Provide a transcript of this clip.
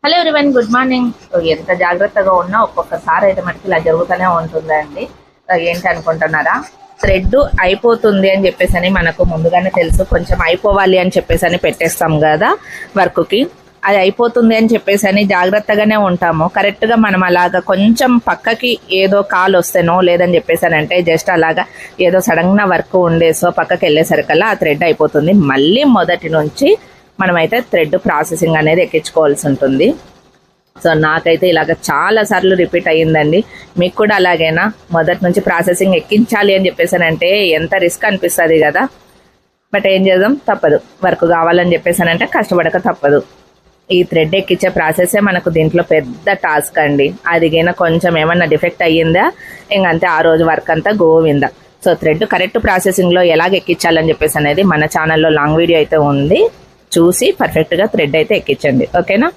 Hello everyone, good morning. ఎంత జాగ్రత్తగా ఉన్నా ఒక్కొక్కసారి అయితే మనకి ఇలా జరుగుతూనే ఉంటుందండి. ఏంటి అనుకుంటున్నారా? థ్రెడ్ అయిపోతుంది అని చెప్పేసి అని మనకు ముందుగానే తెలుసు. కొంచెం అయిపోవాలి అని చెప్పేసి అని పెట్టేస్తాం కదా వర్క్కి. అది అయిపోతుంది అని చెప్పేసి అని జాగ్రత్తగానే ఉంటాము. కరెక్ట్గా మనం అలాగా కొంచెం పక్కకి ఏదో కాల్ వస్తేనో లేదని చెప్పేసి అని అంటే జస్ట్ అలాగా ఏదో సడన్గా వర్క్ ఉండేసో పక్కకి వెళ్ళేసరికల్లా ఆ థ్రెడ్ అయిపోతుంది. మళ్ళీ మొదటి నుంచి మనమైతే థ్రెడ్ ప్రాసెసింగ్ అనేది ఎక్కించుకోవాల్సి ఉంటుంది. సో నాకైతే ఇలాగ చాలా సార్లు రిపీట్ అయ్యిందండి. మీకు కూడా అలాగైనా మొదటి నుంచి ప్రాసెసింగ్ ఎక్కించాలి అని చెప్పేసానంటే ఎంత రిస్క్ అనిపిస్తుంది కదా. బట్ ఏం చేద్దాం, తప్పదు. వర్క్ కావాలని చెప్పేసానంటే కష్టపడక తప్పదు. ఈ థ్రెడ్ ఎక్కించే ప్రాసెసే మనకు దీంట్లో పెద్ద టాస్క్ అండి. అదిగైనా కొంచెం ఏమన్నా డిఫెక్ట్ అయ్యిందా ఇంకంతే, ఆ రోజు వర్క్ అంతా గోవిందా. సో థ్రెడ్ కరెక్ట్ ప్రాసెసింగ్లో ఎలాగ ఎక్కించాలని చెప్పేసి అనేది మన ఛానల్లో లాంగ్ వీడియో అయితే ఉంది. చూసి పర్ఫెక్ట్గా థ్రెడ్ అయితే ఎక్కించండి, ఓకేనా.